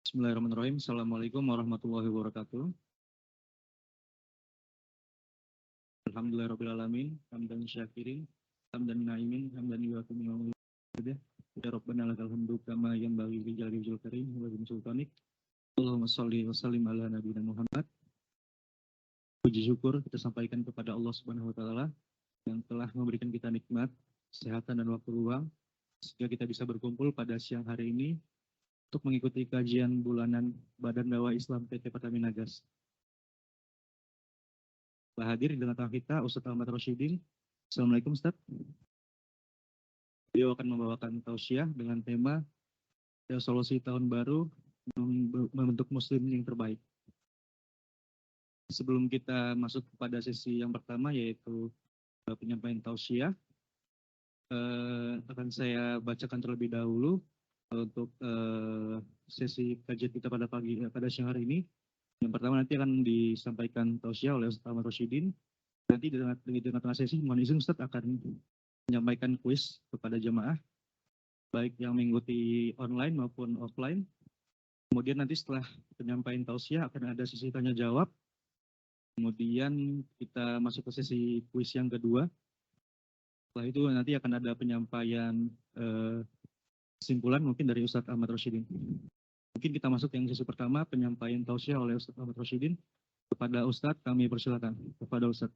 Bismillahirrahmanirrahim. Assalamualaikum warahmatullahi wabarakatuh. Alhamdulillahirrahmanirrahim. Hamdan syakirin, hamdan na'imin, hamdan yuakum yawmuddin. Ya Rabbana lakal hamdu kama yanbaghi li jalali wajhil karim wa li sultanik. Allahumma shalli wa sallim ala nabiyina Muhammad. Puji syukur kita sampaikan kepada Allah Subhanahu wa taala yang telah memberikan kita nikmat, kesehatan dan waktu luang sehingga kita bisa berkumpul pada siang hari ini untuk mengikuti kajian bulanan Badan Dakwah Islam PT Pertamina Gas. Hadir di tengah-tengah kita Ustadz Ahmad Rosyidin. Assalamualaikum Ustadz. Beliau akan membawakan tausiah dengan tema resolusi tahun baru membentuk muslim yang terbaik. Sebelum kita masuk kepada sesi yang pertama yaitu penyampaian tausiah, akan saya bacakan terlebih dahulu untuk sesi kajian kita pada siang hari ini. Yang pertama nanti akan disampaikan tausiah oleh Ustadz Ahmad Rosyidin. Nanti di tengah-tengah sesi, mohon izin Ustadz akan menyampaikan kuis kepada jemaah, baik yang mengikuti online maupun offline. Kemudian nanti setelah penyampaian tausiah akan ada sesi tanya jawab. Kemudian kita masuk ke sesi kuis yang kedua. Setelah itu nanti akan ada penyampaian kesimpulan mungkin dari Ustadz Ahmad Rosyidin. Mungkin kita masuk yang sesi pertama, penyampaian tausiah oleh Ustadz Ahmad Rosyidin. Kepada Ustadz, kami persilakan. Kepada Ustadz.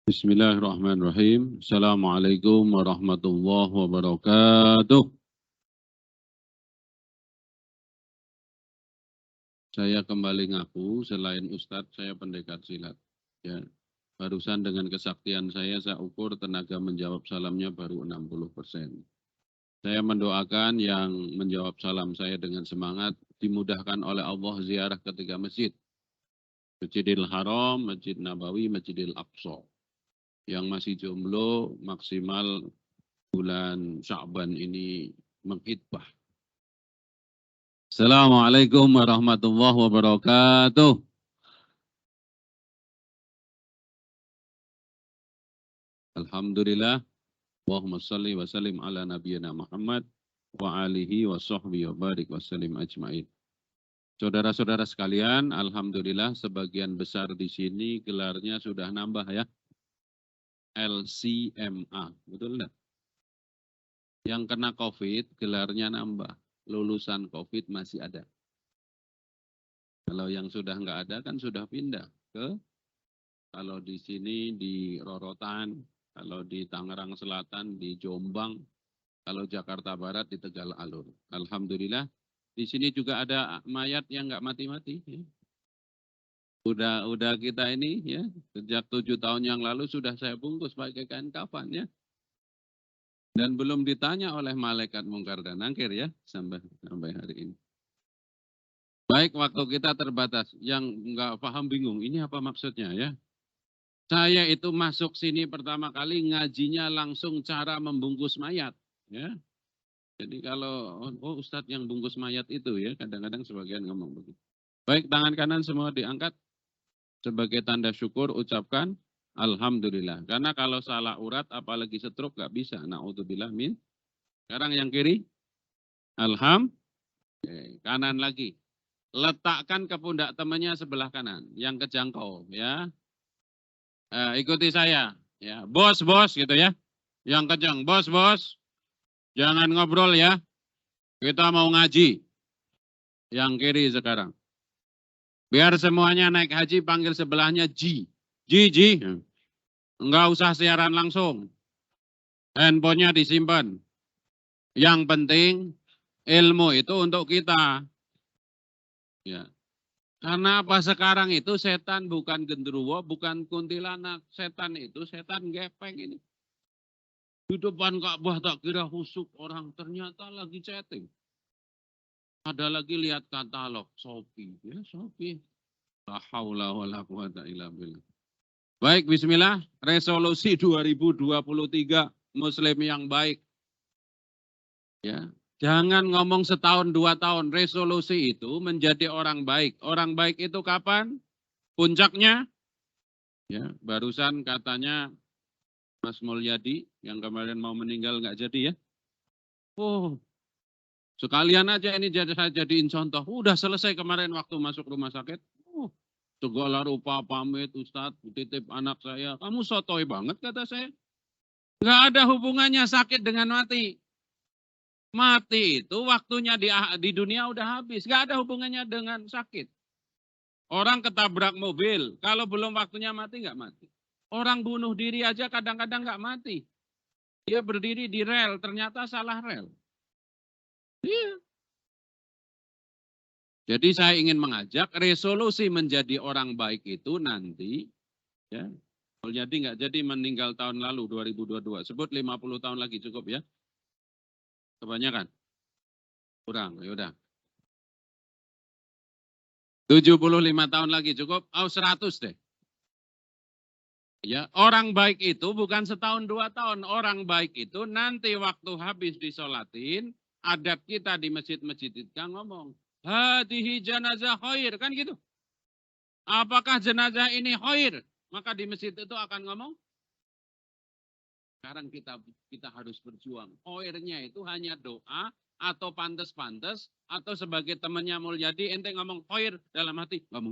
Bismillahirrahmanirrahim. Assalamualaikum warahmatullahi wabarakatuh. Saya kembali ngaku, selain Ustadz, saya pendekat silat. Ya, barusan dengan kesaktian saya ukur tenaga menjawab salamnya baru 60%. Saya mendoakan yang menjawab salam saya dengan semangat, dimudahkan oleh Allah ziarah ketiga masjid. Masjidil Haram, Masjid Nabawi, Masjidil Aqsa. Yang masih jomblo maksimal bulan Sya'ban ini menghitbah. Assalamualaikum warahmatullahi wabarakatuh. Alhamdulillah. Allahumma salli wa sallim ala nabiyyina Muhammad wa alihi wa sahbihi wa barik wa sallim ajma'in. Saudara-saudara sekalian, alhamdulillah sebagian besar di sini gelarnya sudah nambah ya. LCMA, betul enggak? Yang kena COVID gelarnya nambah, lulusan COVID masih ada. Kalau yang sudah enggak ada kan sudah pindah ke, kalau di sini di Rorotan, kalau di Tangerang Selatan, di Jombang, kalau Jakarta Barat di Tegal Alur. Alhamdulillah, di sini juga ada mayat yang nggak mati-mati. Ya. Udah kita ini ya, sejak 7 tahun yang lalu sudah saya bungkus pakai kain kafan ya. Dan belum ditanya oleh malaikat mungkar dan nakir ya, sampai hari ini. Baik, waktu kita terbatas. Yang nggak paham bingung, ini apa maksudnya ya? Saya itu masuk sini pertama kali ngajinya langsung cara membungkus mayat. Ya. Jadi kalau Ustadz yang bungkus mayat itu ya, kadang-kadang sebagian ngomong begitu. Baik, tangan kanan semua diangkat. Sebagai tanda syukur ucapkan Alhamdulillah. Karena kalau salah urat apalagi stroke nggak bisa. Na'udzubillah min. Sekarang yang kiri. Alhamdulillah. Kanan lagi. Letakkan ke pundak temannya sebelah kanan. Yang kejangkau ya. Ikuti saya, ya, bos gitu ya, yang kencang, bos, jangan ngobrol ya, kita mau ngaji, yang kiri sekarang, biar semuanya naik haji panggil sebelahnya Ji, enggak usah siaran langsung, handphonenya disimpan, yang penting ilmu itu untuk kita, ya. Karena apa sekarang itu setan bukan genderuwo, bukan kuntilanak. Setan itu setan gepeng ini. Di depan Ka'bah tak kira husuk orang, ternyata lagi chatting. Ada lagi lihat katalog, Shopee. Ya Shopee. La haula wa la quwata illa billah. Baik, bismillah. Resolusi 2023 Muslim yang baik. Ya. Jangan ngomong setahun, 2 tahun. Resolusi itu menjadi orang baik. Orang baik itu kapan? Puncaknya? Ya, barusan katanya Mas Mulyadi yang kemarin mau meninggal nggak jadi ya. Oh, Sekalian aja ini saya jadiin contoh. Udah selesai kemarin waktu masuk rumah sakit. Segala rupa pamit, Ustadz, titip anak saya. Kamu sotoy banget kata saya. Nggak ada hubungannya sakit dengan mati. Mati itu waktunya di dunia udah habis. Nggak ada hubungannya dengan sakit. Orang ketabrak mobil, kalau belum waktunya mati nggak mati. Orang bunuh diri aja kadang-kadang nggak mati. Dia berdiri di rel, ternyata salah rel. Iya. Jadi saya ingin mengajak resolusi menjadi orang baik itu nanti, ya. Kalau jadi nggak jadi meninggal tahun lalu 2022, sebut 50 tahun lagi cukup ya. Kebanyakan? Kurang, ya udah. 75 tahun lagi cukup, 100 deh. Ya, orang baik itu bukan setahun 2 tahun. Orang baik itu nanti waktu habis disolatin, adat kita di masjid-masjid kita ngomong, hadihi janazah khair, kan gitu. Apakah jenazah ini khair? Maka di masjid itu akan ngomong, sekarang kita harus berjuang. Khairnya itu hanya doa, atau pantas-pantas, atau sebagai temannya Mulyadi, ente ngomong khair dalam hati, nggak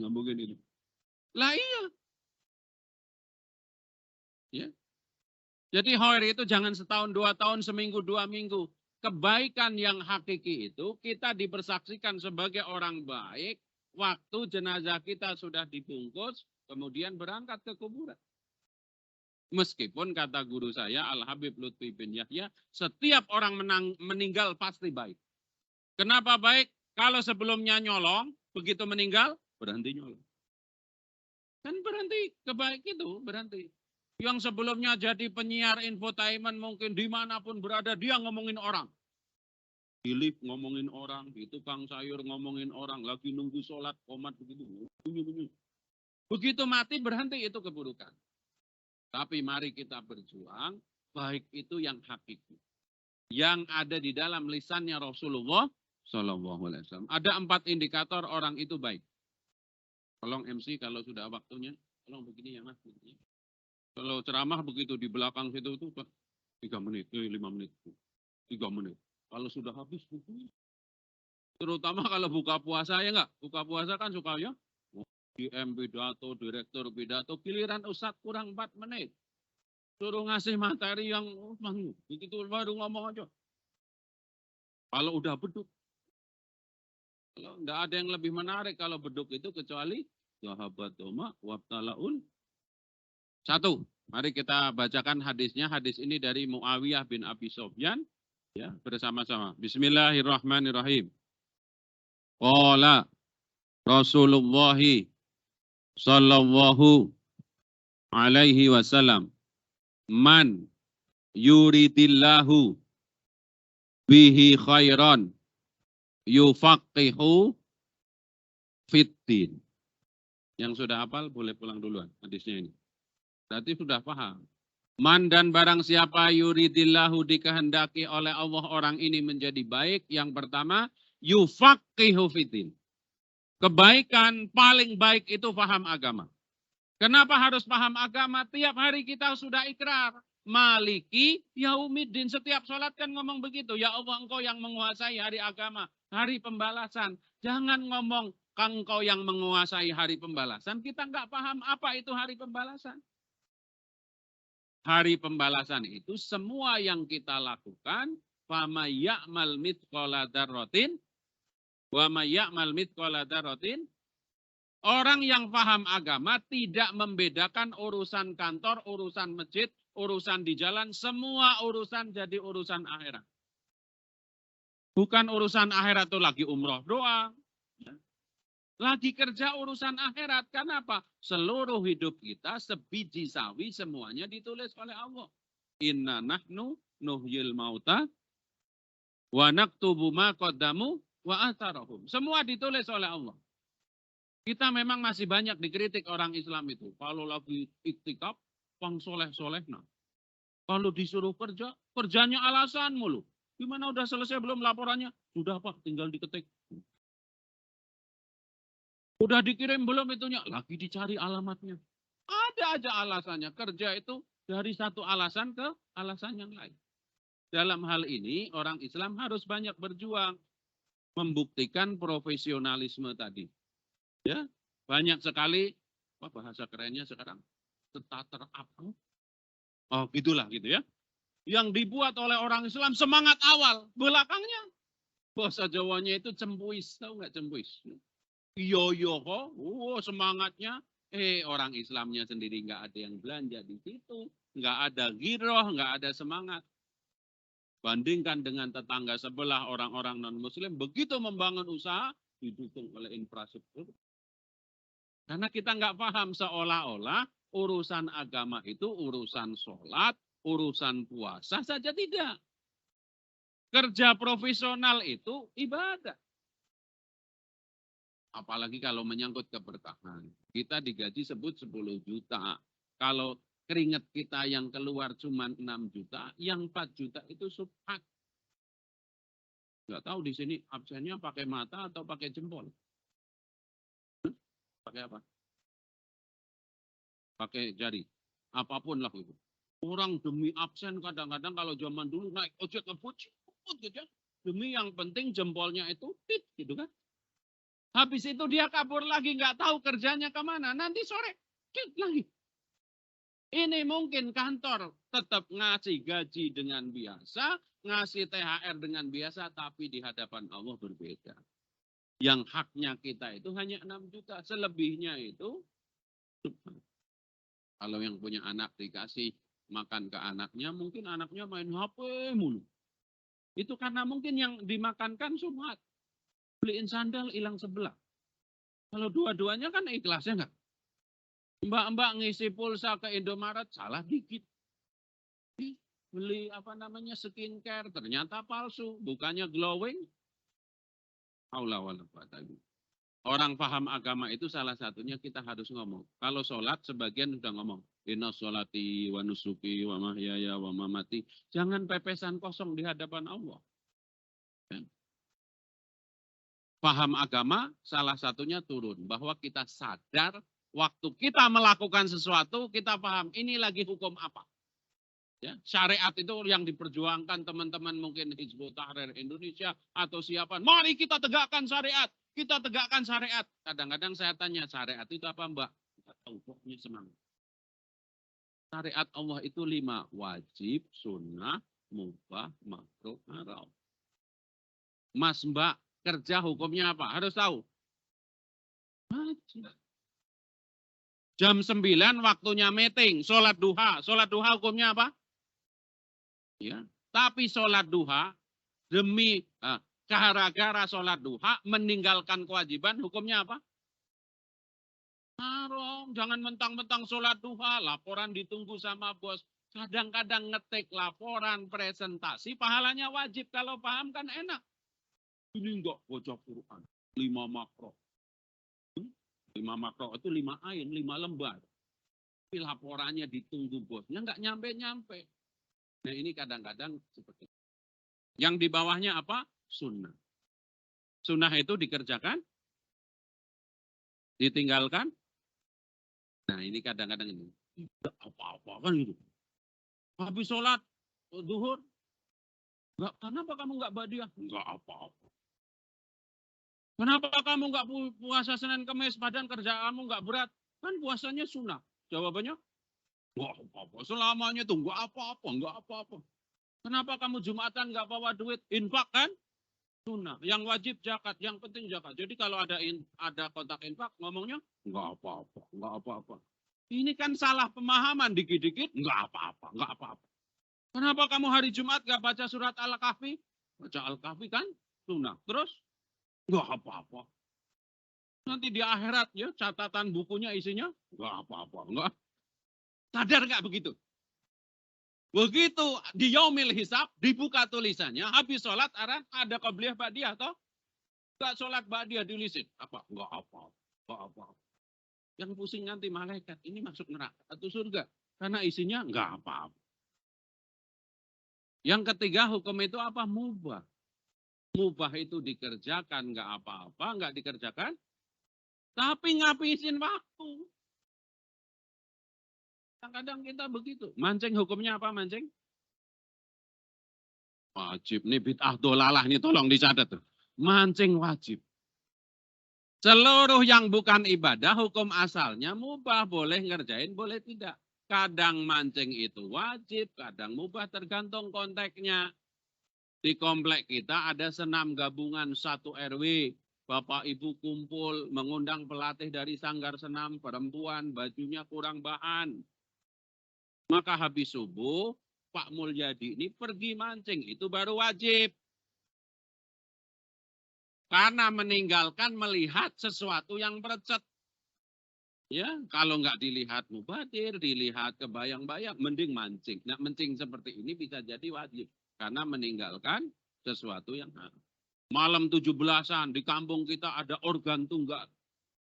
mungkin itu. Lah iya. Ya. Jadi khair itu jangan setahun, 2 tahun, seminggu, 2 minggu. Kebaikan yang hakiki itu kita dipersaksikan sebagai orang baik, waktu jenazah kita sudah dibungkus, kemudian berangkat ke kuburan. Meskipun kata guru saya, Al-Habib Lutfi bin Yahya, setiap orang meninggal pasti baik. Kenapa baik? Kalau sebelumnya nyolong, begitu meninggal, berhenti nyolong. Kan berhenti, kebaik itu berhenti. Yang sebelumnya jadi penyiar infotainment mungkin dimanapun berada, dia ngomongin orang. Di lift ngomongin orang, di tukang sayur ngomongin orang, lagi nunggu sholat, komat begitu. Begitu mati berhenti, itu keburukan. Tapi mari kita berjuang, baik itu yang hakiki. Yang ada di dalam lisannya Rasulullah SAW. Ada 4 indikator orang itu baik. Tolong MC kalau sudah waktunya, tolong begini ya Mas. Kalau ceramah begitu di belakang situ itu 3 menit, 5 menit, 3 menit. Kalau sudah habis buku. Terutama kalau buka puasa ya enggak? Buka puasa kan suka ya. DM pidato, direktur pidato, giliran Ustadz kurang 4 menit. Suruh ngasih materi yang begitu baru ngomong aja. Kalau udah beduk. Kalau enggak ada yang lebih menarik kalau beduk itu kecuali sahabat Doma wabtalaun. 1, mari kita bacakan hadisnya. Hadis ini dari Muawiyah bin Abi Sufyan. Ya, bersama-sama. Bismillahirrahmanirrahim. Qala Rasulullah sallallahu alaihi wasallam, man yuridillahu bihi khairan yufaqihu fiddin. Yang sudah hafal boleh pulang duluan hadisnya ini. Berarti sudah paham. Man dan barang siapa yuridillahu dikehendaki oleh Allah orang ini menjadi baik. Yang pertama, yufaqihu fiddin. Kebaikan paling baik itu paham agama. Kenapa harus paham agama? Tiap hari kita sudah ikrar. Maliki yaumiddin. Setiap sholat kan ngomong begitu. Ya Allah, engkau yang menguasai hari agama. Hari pembalasan. Jangan ngomong engkau yang menguasai hari pembalasan. Kita nggak paham apa itu hari pembalasan. Hari pembalasan itu semua yang kita lakukan. Fama ya'mal mithqala dzarratin wa may ya'mal mithqala dzarratin. Orang yang paham agama tidak membedakan urusan kantor, urusan masjid, urusan di jalan, semua urusan jadi urusan akhirat. Bukan urusan akhirat itu lagi umroh doang. Lagi kerja urusan akhirat. Kenapa? Seluruh hidup kita sebiji sawi semuanya ditulis oleh Allah. Inna nahnu nuhyil mauta wa naktubu ma qaddamu wa atharahum. Semua ditulis oleh Allah. Kita memang masih banyak dikritik orang Islam itu. Kalau lagi iktikaf, pang soleh-soleh. Nah. Kalau disuruh kerja, kerjanya alasan mulu. Gimana udah selesai belum laporannya? Sudah Pak, tinggal diketik. Udah dikirim belum itunya? Lagi dicari alamatnya. Ada aja alasannya. Kerja itu dari satu alasan ke alasan yang lain. Dalam hal ini orang Islam harus banyak berjuang membuktikan profesionalisme tadi. Ya, banyak sekali apa bahasa kerennya sekarang starter up. Oh, gitulah gitu ya. Yang dibuat oleh orang Islam semangat awal, belakangnya bahasa Jawanya itu cempuis, tahu nggak cempuis? Yo kok, semangatnya. Orang Islamnya sendiri nggak ada yang belanja di situ, nggak ada giroh, nggak ada semangat. Bandingkan dengan tetangga sebelah orang-orang non-Muslim, begitu membangun usaha, didukung oleh infrastruktur. Karena kita nggak paham seolah-olah urusan agama itu urusan sholat, urusan puasa saja tidak. Kerja profesional itu ibadah. Apalagi kalau menyangkut keberkahan. Kita digaji sebut 10 juta. Kalau keringat kita yang keluar cuma 6 juta, yang 4 juta itu subhat. Nggak tahu di sini absennya pakai mata atau pakai jempol. Pakai apa? Pakai jari. Apapun lah itu. Orang demi absen kadang-kadang kalau zaman dulu naik ojek ngebut gitu. Demi yang penting jempolnya itu tit gitu kan. Habis itu dia kabur lagi, nggak tahu kerjanya kemana. Nanti sore, tit lagi. Ini mungkin kantor tetap ngasih gaji dengan biasa, ngasih THR dengan biasa, tapi di hadapan Allah berbeda. Yang haknya kita itu hanya 6 juta, selebihnya itu. Kalau yang punya anak dikasih makan ke anaknya, mungkin anaknya main HP mulu. Itu karena mungkin yang dimakankan subhat. Beliin sandal hilang sebelah. Kalau dua-duanya kan ikhlasnya enggak. Mbak-mbak ngisi pulsa ke Indomaret salah dikit. Beli apa namanya skincare ternyata palsu, bukannya glowing. Orang paham agama itu salah satunya kita harus ngomong. Kalau sholat sebagian sudah ngomong. Inna sholati wa nusuki wa mahyaya wa mamati. Jangan pepesan kosong di hadapan Allah. Paham agama salah satunya turun. Bahwa kita sadar waktu kita melakukan sesuatu kita paham ini lagi hukum apa. Ya, syariat itu yang diperjuangkan teman-teman mungkin Hizbut Tahrir Indonesia atau siapa. Mari kita tegakkan syariat. Kita tegakkan syariat. Kadang-kadang saya tanya syariat itu apa Mbak? Tidak tahu pokoknya semangat. Syariat Allah itu 5. Wajib, sunnah, mubah, makruh, haram. Mas Mbak kerja hukumnya apa? Harus tahu. Wajib. Jam 9 waktunya meeting, sholat duha. Sholat duha hukumnya apa? Ya, tapi sholat duha demi gara-gara sholat duha meninggalkan kewajiban hukumnya apa? Haram. Jangan mentang-mentang sholat duha, laporan ditunggu sama bos. Kadang-kadang ngetik laporan presentasi, pahalanya wajib. Kalau paham kan enak. Ini enggak baca Quran. 5 makro. 5 makro itu 5 ain, 5 lembar. Tapi laporannya ditunggu bosnya enggak nyampe-nyampe. Nah ini kadang-kadang seperti itu. Yang di bawahnya apa? Sunnah. Sunnah itu dikerjakan, ditinggalkan. Nah ini kadang-kadang ini. Tidak apa-apa kan gitu. Habis sholat duhur. Enggak, kenapa kamu enggak badiah? Enggak apa-apa. Kenapa kamu enggak puasa Senin Kamis, badan kerja kamu enggak berat? Kan puasanya sunnah. Jawabannya, enggak apa-apa. Selamanya itu enggak apa-apa, enggak apa-apa. Kenapa kamu Jumatan enggak bawa duit? Infak kan? Sunnah. Yang wajib zakat, yang penting zakat. Jadi kalau ada kotak infak, ngomongnya enggak apa-apa, enggak apa-apa. Ini kan salah pemahaman dikit-dikit, enggak apa-apa, enggak apa-apa. Kenapa kamu hari Jumat enggak baca surat Al-Kahfi? Baca Al-Kahfi kan sunnah. Terus enggak apa-apa. Nanti di akhirat ya catatan bukunya isinya enggak apa-apa, enggak. Sadar enggak begitu? Begitu di yaumil hisab dibuka tulisannya habis sholat ada qabliyah ba'diyah toh? Enggak sholat ba'diyah ditulisin apa? Enggak apa-apa, enggak apa-apa. Yang pusing nanti malaikat ini masuk neraka atau surga karena isinya enggak apa-apa. Yang ketiga hukum itu apa? Mubah. Mubah itu dikerjakan enggak apa-apa, enggak dikerjakan tapi ngabisin waktu. Kadang-kadang kita begitu. Mancing hukumnya apa mancing? Wajib, ini bid'ah dolalah, ini tolong dicatat tuh. Mancing wajib. Seluruh yang bukan ibadah, hukum asalnya mubah, boleh ngerjain, boleh tidak. Kadang mancing itu wajib, kadang mubah, tergantung konteksnya. Di komplek kita ada senam gabungan 1 RW. Bapak Ibu kumpul, mengundang pelatih dari sanggar senam, perempuan, bajunya kurang bahan. Maka habis subuh, Pak Mulyadi ini pergi mancing, itu baru wajib. Karena meninggalkan melihat sesuatu yang bercet. Ya, kalau nggak dilihat mubadir, dilihat kebayang-bayang, mending mancing. Nah, mancing seperti ini bisa jadi wajib. Karena meninggalkan sesuatu yang haram. Malam 17-an di kampung kita ada organ tunggal.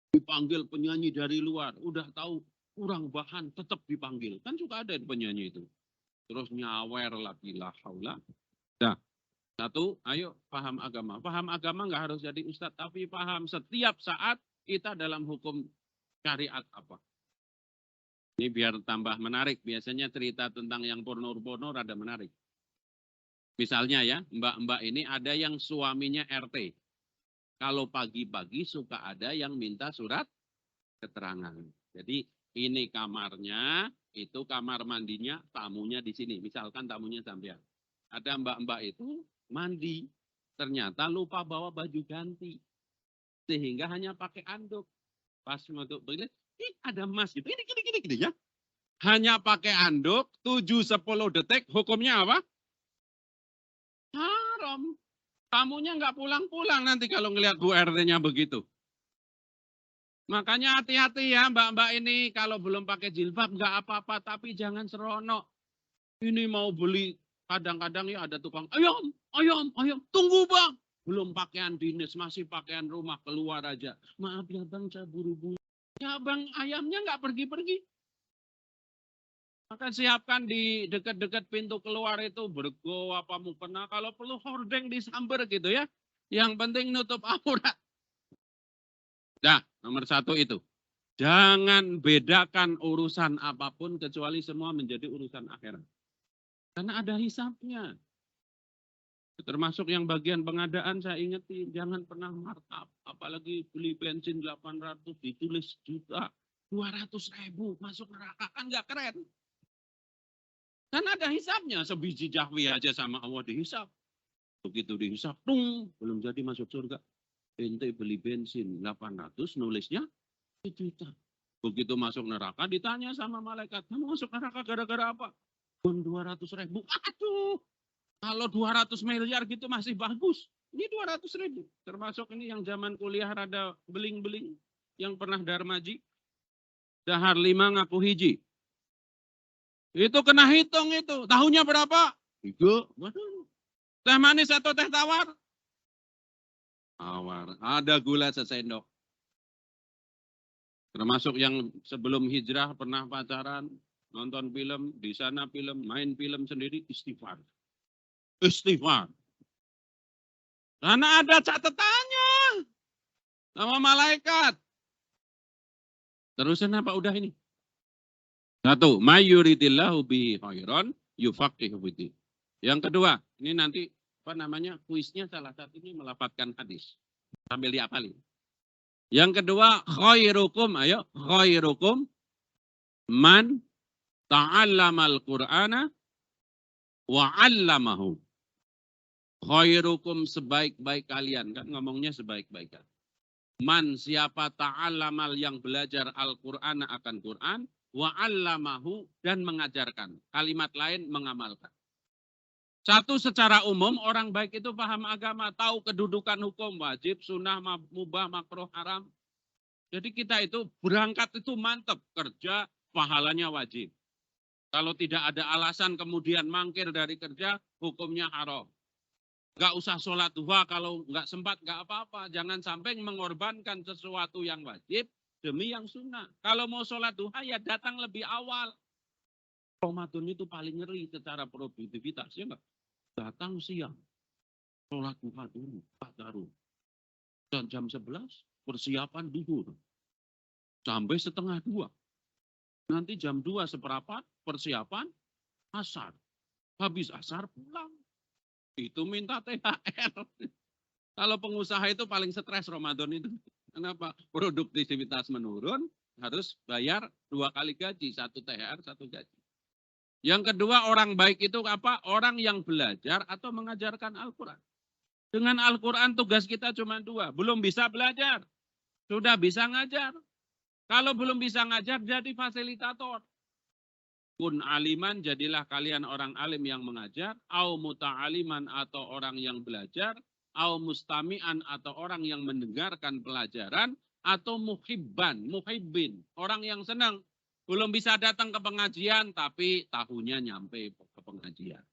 Dipanggil penyanyi dari luar. Udah tahu kurang bahan, tetap dipanggil. Kan juga ada penyanyi itu. Terus nyawer lagi, la haula. Nah, satu, ayo paham agama. Paham agama nggak harus jadi ustadz, tapi paham setiap saat kita dalam hukum syariat apa. Ini biar tambah menarik. Biasanya cerita tentang yang porno-porno rada menarik. Misalnya ya, mbak-mbak ini ada yang suaminya RT. Kalau pagi-pagi suka ada yang minta surat keterangan. Jadi ini kamarnya, itu kamar mandinya, tamunya di sini. Misalkan tamunya sampean. Ada mbak-mbak itu mandi. Ternyata lupa bawa baju ganti. Sehingga hanya pakai anduk. Pas untuk begini, ada emas gitu. Ini gini ya. Hanya pakai anduk, 7-10 detik, hukumnya apa? Haram. Tamunya nggak pulang-pulang nanti kalau ngelihat Bu RT-nya begitu. Makanya hati-hati ya mbak-mbak ini, kalau belum pakai jilbab nggak apa-apa, tapi jangan seronok. Ini mau beli, kadang-kadang ya ada tukang, ayam, tunggu bang. Belum pakaian dinas, masih pakaian rumah, keluar aja. Maaf ya bang, saya buru-buru. Ya bang, ayamnya nggak pergi-pergi. Maka siapkan di dekat-dekat pintu keluar itu bergo apa mukena, kalau perlu hordeng disamber gitu ya. Yang penting nutup aurat. Nah, nomor 1 itu. Jangan bedakan urusan apapun kecuali semua menjadi urusan akhirat. Karena ada hisapnya. Termasuk yang bagian pengadaan saya ingetin, jangan pernah markup. Apalagi beli bensin 800 ditulis juta, 200.000 masuk neraka, kan nggak keren. Kan ada hisapnya, sebiji jahwi aja sama Allah dihisap. Begitu dihisap, belum jadi masuk surga. Ente beli bensin 800, nulisnya 1 juta. Begitu masuk neraka, ditanya sama malaikat, kamu masuk neraka gara-gara apa? 200.000. Aduh, kalau 200 miliar gitu masih bagus. Ini 200.000. Termasuk ini yang zaman kuliah rada beling-beling. Yang pernah darmaji. Dahar 5 ngaku hiji. Itu kena hitung itu. Tahunnya berapa? 3. Waduh. Teh manis atau teh tawar? Tawar. Ada gula sesendok. Termasuk yang sebelum hijrah pernah pacaran, nonton film, di sana film, main film sendiri, istighfar. Istighfar. Karena ada catatannya sama malaikat. Terusin apa udah ini? 1, mayyuridillahu bihi khairan yufaqihu fiddin. Yang kedua, ini nanti apa namanya? Kuisnya salah satu ini melafadzkan hadis. Sambil diapalin. Yang kedua, khairukum, ayo, khairukum man ta'allamal Qur'ana wa 'allamahu. Khairukum sebaik-baik kalian, kan ngomongnya sebaik-baik. Man siapa ta'allamal yang belajar Al-Qur'an akan Qur'an, wa 'allamahu dan mengajarkan. Kalimat lain mengamalkan. 1 secara umum orang baik itu paham agama, tahu kedudukan hukum wajib, sunnah, mubah, makruh, haram. Jadi kita itu berangkat itu mantap, kerja pahalanya wajib. Kalau tidak ada alasan kemudian mangkir dari kerja, hukumnya haram. Nggak usah sholat duha, kalau nggak sempat nggak apa-apa. Jangan sampai mengorbankan sesuatu yang wajib demi yang sunnah. Kalau mau sholat duha ya datang lebih awal. Ramadan itu paling ngeri secara produktivitas, ya nggak? Datang siang, sholat duha dulu, baru. Dan jam 11 persiapan duhur. Sampai setengah 2. Nanti jam 2 seperempat persiapan asar. Habis asar pulang. Itu minta THR. Kalau pengusaha itu paling stres Ramadan itu. Kenapa? Produktivitas menurun, harus bayar 2 kali gaji, 1 THR, 1 gaji. Yang kedua, orang baik itu apa? Orang yang belajar atau mengajarkan Al-Quran. Dengan Al-Quran tugas kita cuma 2. Belum bisa belajar, sudah bisa ngajar. Kalau belum bisa ngajar, jadi fasilitator. Kun aliman, jadilah kalian orang alim yang mengajar. Au muta'aliman, atau orang yang belajar. Au mustami'an, atau orang yang mendengarkan pelajaran. Atau muhibbin, orang yang senang. Belum bisa datang ke pengajian, tapi tahunya nyampe ke pengajian.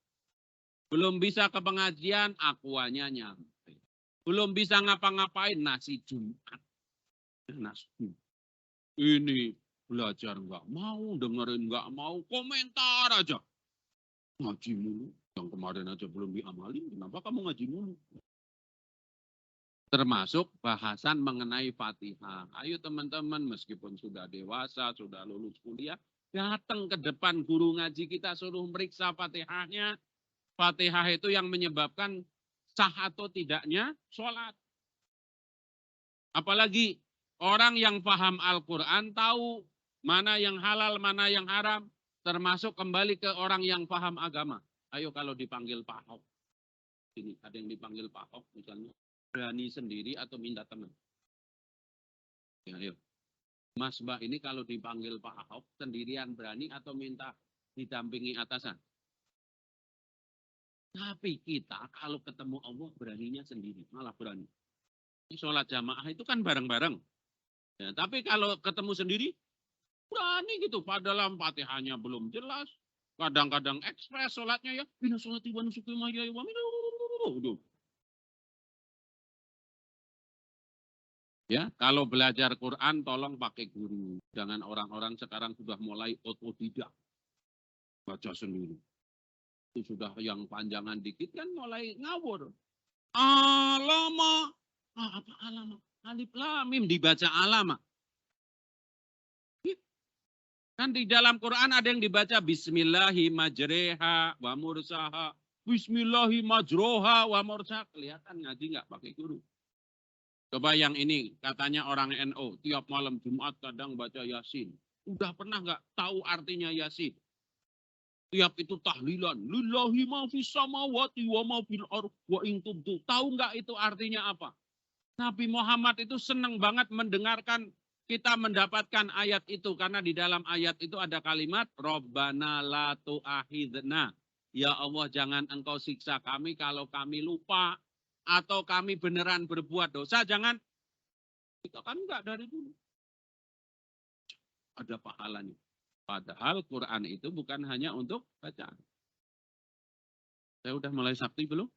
Belum bisa ke pengajian, akuannya nyampe. Belum bisa ngapa-ngapain, nasi Jumat. Nasi. Ini belajar nggak mau, dengerin nggak mau, komentar aja. Ngaji mulu, yang kemarin aja belum diamalin, kenapa kamu ngaji mulu? Termasuk bahasan mengenai Fatihah. Ayo teman-teman, meskipun sudah dewasa, sudah lulus kuliah, datang ke depan guru ngaji kita, suruh meriksa Fatihahnya. Fatihah itu yang menyebabkan sah atau tidaknya sholat. Apalagi orang yang paham Al-Quran tahu mana yang halal, mana yang haram. Termasuk kembali ke orang yang paham agama. Ayo kalau dipanggil Pak Ahok. Ini ada yang dipanggil Pak Ahok misalnya. Berani sendiri atau minta teman? Ya, ayo. Mas Mbak ini kalau dipanggil Pak Ahok sendirian berani atau minta didampingi atasan? Tapi kita kalau ketemu Allah beraninya sendiri, malah berani. Sholat jamaah itu kan bareng-bareng. Ya, tapi kalau ketemu sendiri, berani gitu. Padahal Fatihahnya belum jelas. Kadang-kadang ekspres sholatnya ya. Bina sholati wa nusuki wa mahyaya wa mamati. Ya, kalau belajar Quran tolong pakai guru. Jangan orang-orang sekarang sudah mulai otodidak. Baca sendiri. Itu sudah yang panjangan dikit kan mulai ngawur. Alama. Apa alama? Alif lam mim dibaca alama. Kan di dalam Quran ada yang dibaca Bismillahi majreha wa mursaha. Bismillahi majroha wa mursaha. Kelihatan ngaji nggak pakai guru. Coba yang ini, katanya orang NU, tiap malam Jumat kadang baca Yasin. Udah pernah nggak tahu artinya Yasin? Tiap itu tahlilan. Lillahi ma fis samawati wa ma fil ardh wa in tubdu. Tahu nggak itu artinya apa? Nabi Muhammad itu senang banget mendengarkan kita mendapatkan ayat itu. Karena di dalam ayat itu ada kalimat, Rabbana la tu'akhidna. Ya Allah jangan engkau siksa kami kalau kami lupa. Atau kami beneran berbuat dosa, jangan. Kita kan enggak dari dulu. Ada pahalanya. Padahal Quran itu bukan hanya untuk bacaan. Saya udah mulai sakti belum?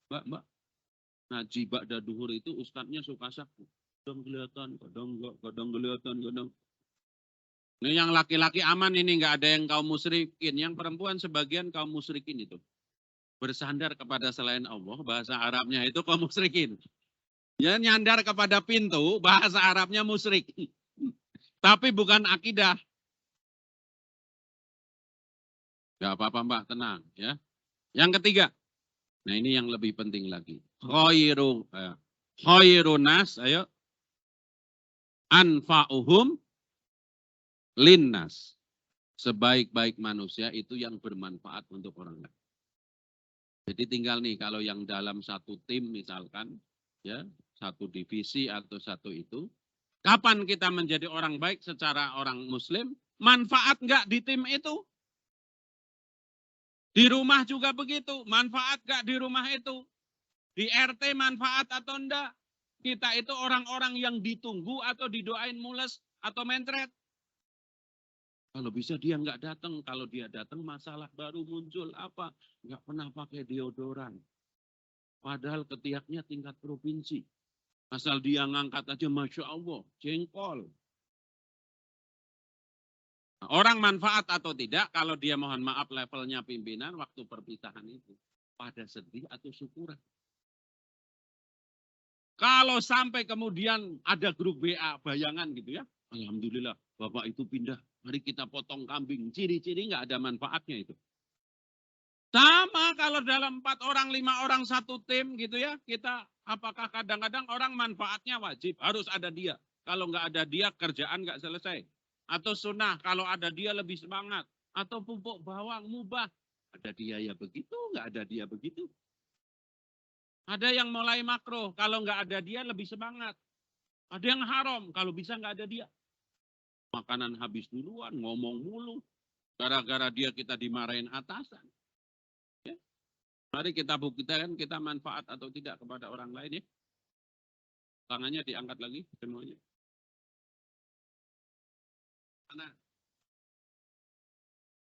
Mbak. Ngaji ba'da duhur itu ustadznya suka sakti. Kadang kelihatan, kadang enggak, kadang kelihatan, kadang. Ini yang laki-laki aman ini, enggak ada yang kaum musyrikin. Yang perempuan sebagian kaum musyrikin itu. Bersandar kepada selain Allah, bahasa Arabnya itu kaum musyrikin. Ya nyandar kepada pintu, bahasa Arabnya musyrik. Tapi bukan akidah. Gak apa-apa Mbak, tenang ya. Yang ketiga, nah ini yang lebih penting lagi. Khairunas, ayo. Anfa'uhum linnas. Sebaik-baik manusia itu yang bermanfaat untuk orang lain. Jadi tinggal nih kalau yang dalam satu tim misalkan, ya satu divisi atau satu itu, kapan kita menjadi orang baik secara orang Muslim? Manfaat nggak di tim itu? Di rumah juga begitu, manfaat nggak di rumah itu? Di RT manfaat atau enggak? Kita itu orang-orang yang ditunggu atau didoain mules atau mentret. Kalau bisa dia nggak datang, kalau dia datang masalah baru muncul apa? Nggak pernah pakai deodoran. Padahal ketiaknya tingkat provinsi. Asal dia ngangkat aja Masya Allah, jengkol. Nah, orang manfaat atau tidak, kalau dia mohon maaf levelnya pimpinan waktu perpisahan itu. Pada sedih atau syukuran. Kalau sampai kemudian ada grup WA bayangan gitu ya. Alhamdulillah Bapak itu pindah. Mari kita potong kambing. Ciri-ciri nggak ada manfaatnya itu. Sama kalau dalam 4 orang, 5 orang satu tim gitu ya, kita apakah kadang-kadang orang manfaatnya wajib, harus ada dia. Kalau nggak ada dia, kerjaan nggak selesai. Atau sunnah, kalau ada dia lebih semangat. Atau pupuk bawang, mubah. Ada dia ya begitu, nggak ada dia begitu. Ada yang mulai makro, kalau nggak ada dia lebih semangat. Ada yang haram, kalau bisa nggak ada dia. Makanan habis duluan, ngomong mulu. Gara-gara dia kita dimarahin atasan. Ya. Mari kita buktikan kita manfaat atau tidak kepada orang lain ya. Tangannya diangkat lagi semuanya. Kanan.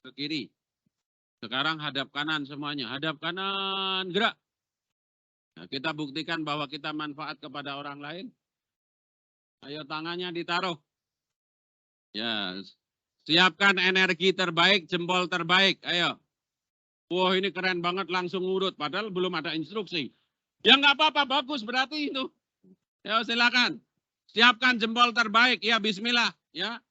Ke kiri. Sekarang hadap kanan semuanya. Hadap kanan, gerak. Nah, kita buktikan bahwa kita manfaat kepada orang lain. Ayo tangannya ditaruh. Ya, siapkan energi terbaik, jempol terbaik. Ayo. Wah ini keren banget langsung urut. Padahal belum ada instruksi. Ya nggak apa-apa, bagus berarti itu. Ya silakan. Siapkan jempol terbaik. Ya bismillah. Ya.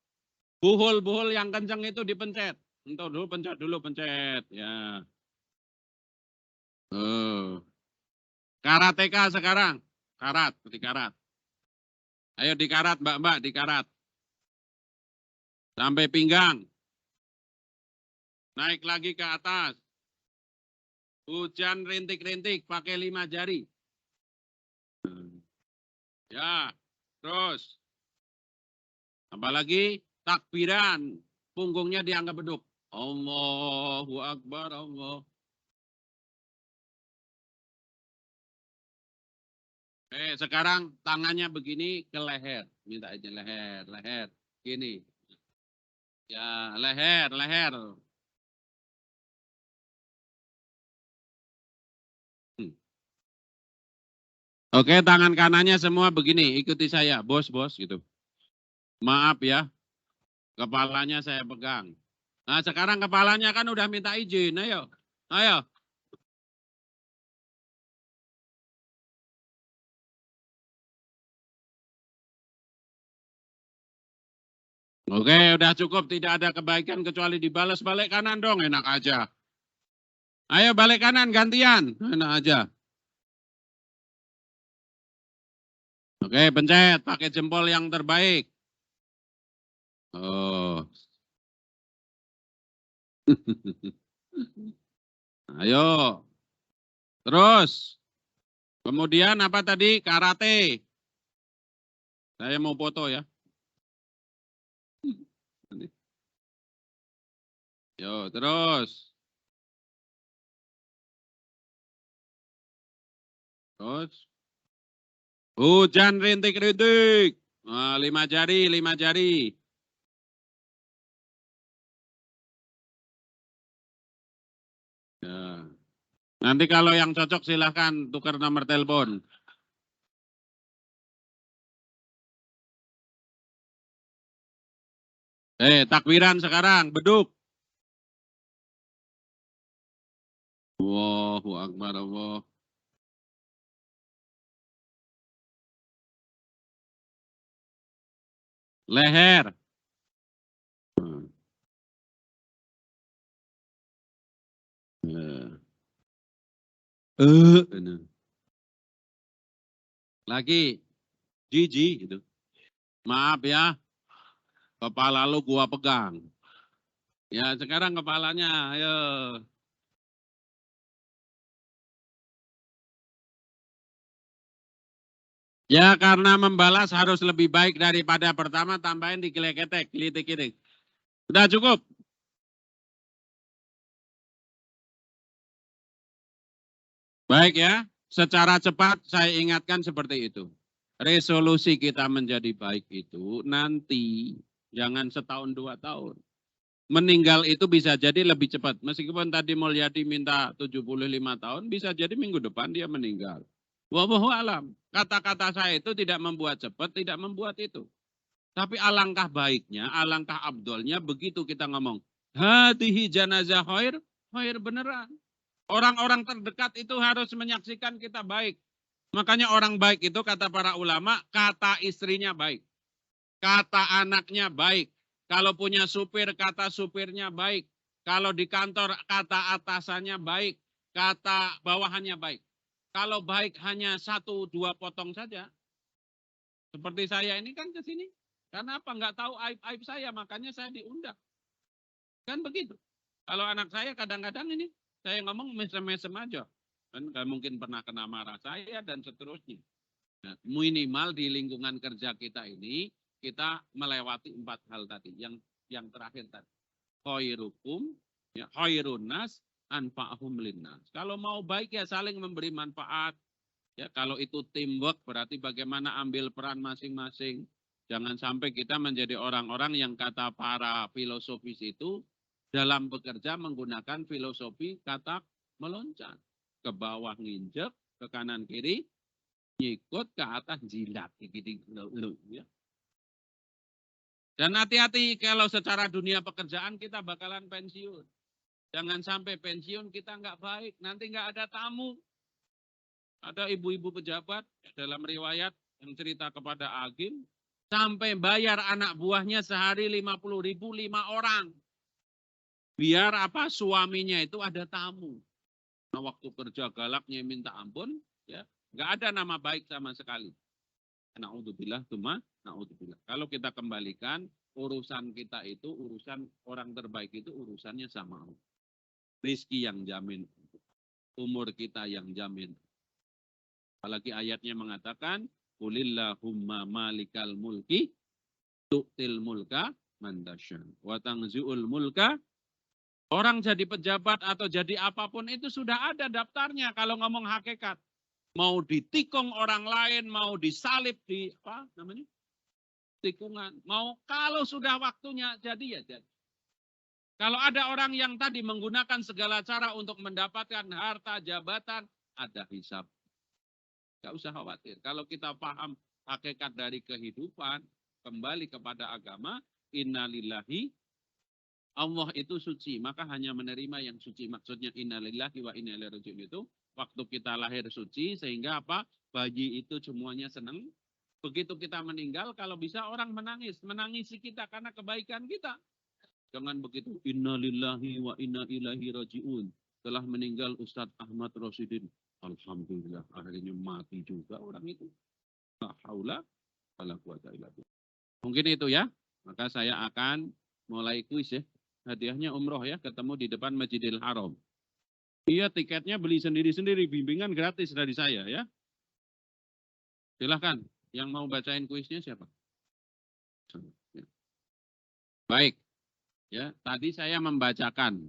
Buhul-buhul yang kenceng itu dipencet. Entar dulu pencet dulu, pencet. Ya. Karateka sekarang. Karat, dikarat. Ayo dikarat mbak-mbak, dikarat. Sampai pinggang. Naik lagi ke atas. Hujan rintik-rintik pakai 5 jari. Ya, terus. Apalagi takbiran. Punggungnya dianggap beduk. Allahu Akbar, Allah. Sekarang tangannya begini ke leher. Minta aja leher, leher. Gini. Ya, leher, leher. Oke, tangan kanannya semua begini. Ikuti saya, bos, gitu. Maaf ya, kepalanya saya pegang. Nah, sekarang kepalanya kan udah minta izin. Ayo, ayo. Oke, udah cukup. Tidak ada kebaikan kecuali dibalas balik kanan dong. Enak aja. Ayo balik kanan gantian. Enak aja. Oke, pencet. Pakai jempol yang terbaik. Oh. Ayo. Terus. Kemudian apa tadi? Karate. Saya mau foto ya. Yo, terus. Terus. Hujan rintik-rintik. Nah, 5 jari, 5 jari. Ya. Nanti kalau yang cocok silahkan tukar nomor telepon. Takbiran sekarang, beduk. Allahu Akbar, Allah. Leher. Lagi, Gigi gitu. Maaf ya, kepala lu gua pegang. Ya sekarang kepalanya, ayo. Ya karena membalas harus lebih baik daripada pertama, tambahin dikeleketek, kelitik-kelitik. Udah cukup. Baik ya, secara cepat saya ingatkan seperti itu. Resolusi kita menjadi baik itu nanti jangan setahun 2 tahun. Meninggal itu bisa jadi lebih cepat. Meskipun tadi Mulyadi minta 75 tahun, bisa jadi minggu depan dia meninggal. Wallahu alam. Kata-kata saya itu tidak membuat cepat, tidak membuat itu. Tapi alangkah baiknya, alangkah abdolnya begitu kita ngomong. Hadihi janazah khair, khair beneran. Orang-orang terdekat itu harus menyaksikan kita baik. Makanya orang baik itu kata para ulama, kata istrinya baik. Kata anaknya baik. Kalau punya supir, kata supirnya baik. Kalau di kantor kata atasannya baik, kata bawahannya baik. Kalau baik hanya 1-2 potong saja. Seperti saya ini kan ke sini. Karena apa? Nggak tahu aib-aib saya, makanya saya diundang. Kan begitu. Kalau anak saya kadang-kadang ini, saya ngomong mesem-mesem aja. Kan nggak mungkin pernah kena marah saya dan seterusnya. Nah, minimal di lingkungan kerja kita ini, kita melewati 4 hal tadi. Yang terakhir tadi. Khairukum, ya, khairun nas, anfa'hum linnas. Kalau mau baik ya saling memberi manfaat. Ya, kalau itu teamwork berarti bagaimana ambil peran masing-masing. Jangan sampai kita menjadi orang-orang yang kata para filosofis itu dalam bekerja menggunakan filosofi kata meloncat. Ke bawah nginjek, ke kanan kiri, ngikut, ke atas jilat. Ya. Dan hati-hati kalau secara dunia pekerjaan kita bakalan pensiun. Jangan sampai pensiun kita nggak baik, nanti nggak ada tamu. Ada ibu-ibu pejabat dalam riwayat yang cerita kepada Agim, sampai bayar anak buahnya sehari 50.000 5 orang. Biar apa? Suaminya itu ada tamu. Nah, waktu kerja galaknya minta ampun, ya nggak ada nama baik sama sekali. Na'udzubillah, cuma na'udzubillah. Kalau kita kembalikan, urusan kita itu, urusan orang terbaik itu urusannya sama Allah. Rizki yang jamin, umur kita yang jamin. Apalagi ayatnya mengatakan, Qulillahumma malikal mulki, tu'til mulka mandasyan. Wa tangzi'ul mulka. Orang jadi pejabat atau jadi apapun itu sudah ada daftarnya kalau ngomong hakikat. Mau ditikung orang lain, mau disalib di apa namanya? Tikungan. Mau kalau sudah waktunya jadi ya jadi. Kalau ada orang yang tadi menggunakan segala cara untuk mendapatkan harta, jabatan, ada hisab. Gak usah khawatir. Kalau kita paham hakikat dari kehidupan, kembali kepada agama, innalillahi, Allah itu suci, maka hanya menerima yang suci. Maksudnya innalillahi wa inna ilaihi raji'un itu, waktu kita lahir suci, sehingga apa? Bayi itu semuanya senang. Begitu kita meninggal, kalau bisa orang menangis. Menangisi kita karena kebaikan kita. Jangan begitu, innalillahi wa inna ilaihi raji'un. Telah meninggal Ustadz Ahmad Rosidin. Alhamdulillah, akhirnya mati juga orang itu. La haula wala quwata illa billah. Mungkin itu ya. Maka saya akan mulai kuis ya. Hadiahnya umroh ya, ketemu di depan Masjidil Haram. Iya, tiketnya beli sendiri-sendiri, bimbingan gratis dari saya ya. Silahkan, yang mau bacain kuisnya siapa? Baik. Ya, tadi saya membacakan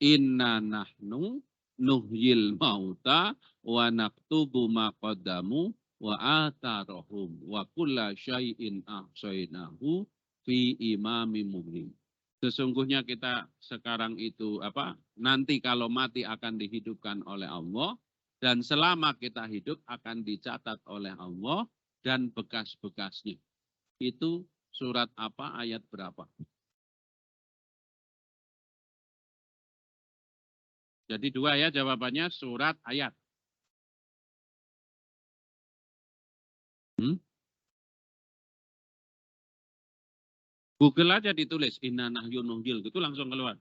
inna nahnu nuhyil mauta wa naktubu ma qaddamu wa atharahum wa kulla syai'in ahsainahu fi imamim mubin. Sesungguhnya kita sekarang itu nanti kalau mati akan dihidupkan oleh Allah dan selama kita hidup akan dicatat oleh Allah dan bekas-bekasnya. Itu surat apa, ayat berapa? Jadi 2 ya jawabannya, surat, ayat. Google aja ditulis, inna nahyu nuhyil, gitu langsung keluar.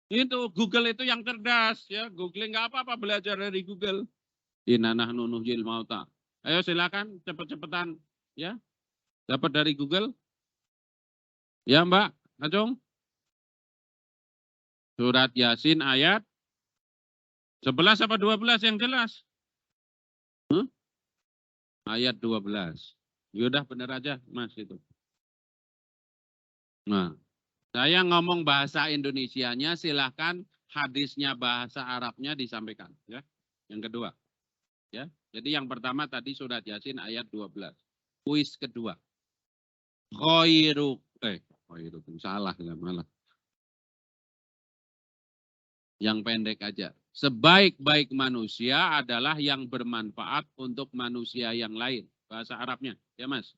Itu Google itu yang cerdas ya, googling nggak apa-apa, belajar dari Google. Inna nahyu nuhyil mauta. Ayo silakan cepet-cepetan ya. Dapat dari Google. Ya Mbak, Acung. Surat Yasin ayat 11 apa 12 yang jelas? Ayat 12. Yaudah bener aja Mas itu. Nah, saya ngomong bahasa Indonesianya, silahkan hadisnya bahasa Arabnya disampaikan. Ya. Yang kedua. Ya. Jadi yang pertama tadi surat Yasin ayat 12. Kuis kedua. Khairukum salah malah. Yang pendek aja. Sebaik-baik manusia adalah yang bermanfaat untuk manusia yang lain. Bahasa Arabnya. Ya Mas?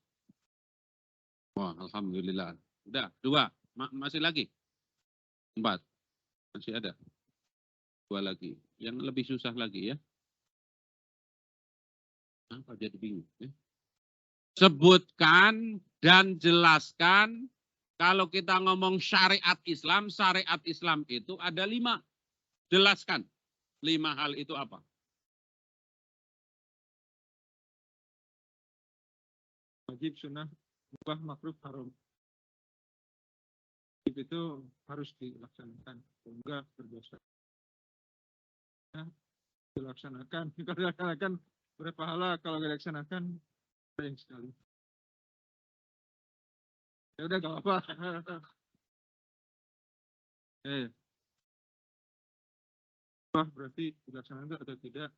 Wah, alhamdulillah. Udah, 2. Masih lagi? 4. Masih ada. 2 lagi. Yang lebih susah lagi ya. Apa jadi bingung? Ya? Sebutkan dan jelaskan Kalau kita ngomong syariat Islam itu ada 5. Jelaskan 5 hal itu apa? Wajib, sunnah, mubah, makruh, haram. Wajib itu harus dilaksanakan, enggak berdosa. Nah, dilaksanakan, kalau dilaksanakan berpahala, kalau nggak dilaksanakan sayang sekali. Ya udah gak apa. Wah, berarti dilaksanakan atau tidak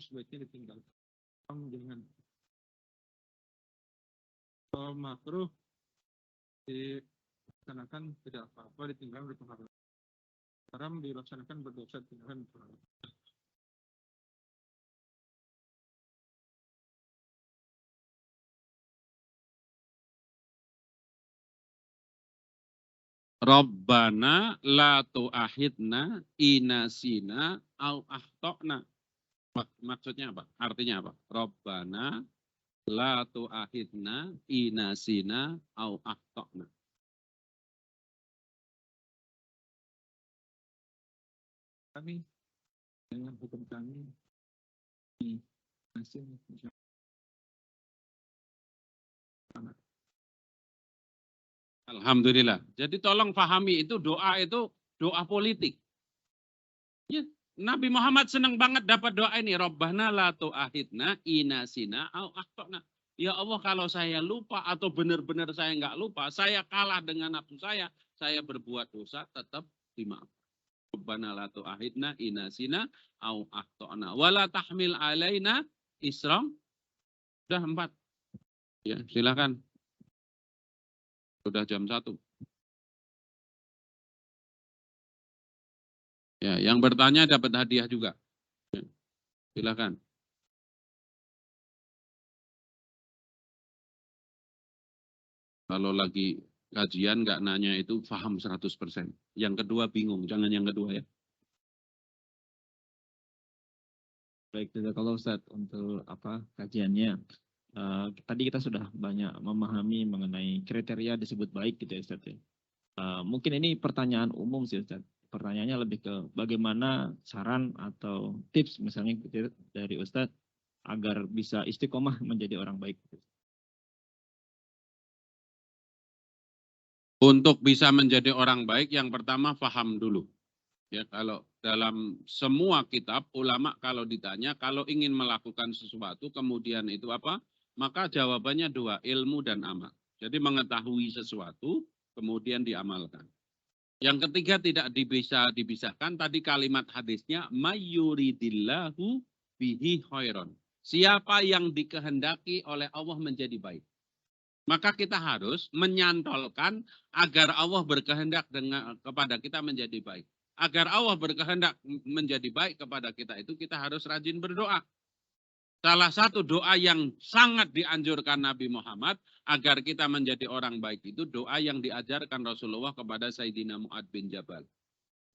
sebaiknya ditinggalkan. Kamu jangan. Kalau makruh dilaksanakan tidak apa-apa, ditinggalkan berpahala. Haram dilaksanakan berdosa, ditinggalkan berpahala. Rabbana la tu'ahidna inasina au akhtana. Maksudnya apa? Artinya apa? Rabbana la tu'ahidna inasina au akhtana. Kami dengan hukum kami di masing Alhamdulillah. Jadi tolong pahami itu doa politik. Ya, Nabi Muhammad senang banget dapat doa ini. Rabbana la tu'ahidna inasina au akhtana. Ya Allah, kalau saya lupa atau benar-benar saya nggak lupa, saya kalah dengan nafsu saya berbuat dosa, tetap dimaafkan. Rabbana la tu'ahidna inasina au akhtana. Wala tahmil alaina isram. Sudah 4. Ya, silakan. Sudah jam 1. Ya, yang bertanya dapat hadiah juga. Ya, silakan. Kalau lagi kajian nggak nanya itu paham 100%. Yang kedua bingung, jangan yang kedua ya. Baik, kalau Ustadz untuk kajiannya. Tadi kita sudah banyak memahami mengenai kriteria disebut baik gitu ya Ustadz ya. Mungkin ini pertanyaan umum sih Ustadz. Pertanyaannya lebih ke bagaimana saran atau tips misalnya gitu dari Ustadz agar bisa istiqomah menjadi orang baik. Untuk bisa menjadi orang baik yang pertama paham dulu. Ya, kalau dalam semua kitab ulama kalau ditanya kalau ingin melakukan sesuatu kemudian itu apa? Maka jawabannya 2, ilmu dan amal. Jadi mengetahui sesuatu, kemudian diamalkan. Yang ketiga tidak bisa dipisahkan, tadi kalimat hadisnya, mayyuridillahu bihi khairon. Siapa yang dikehendaki oleh Allah menjadi baik. Maka kita harus menyantolkan agar Allah berkehendak kepada kita menjadi baik. Agar Allah berkehendak menjadi baik kepada kita itu kita harus rajin berdoa. Salah satu doa yang sangat dianjurkan Nabi Muhammad agar kita menjadi orang baik itu doa yang diajarkan Rasulullah kepada Sayyidina Mu'ad bin Jabal.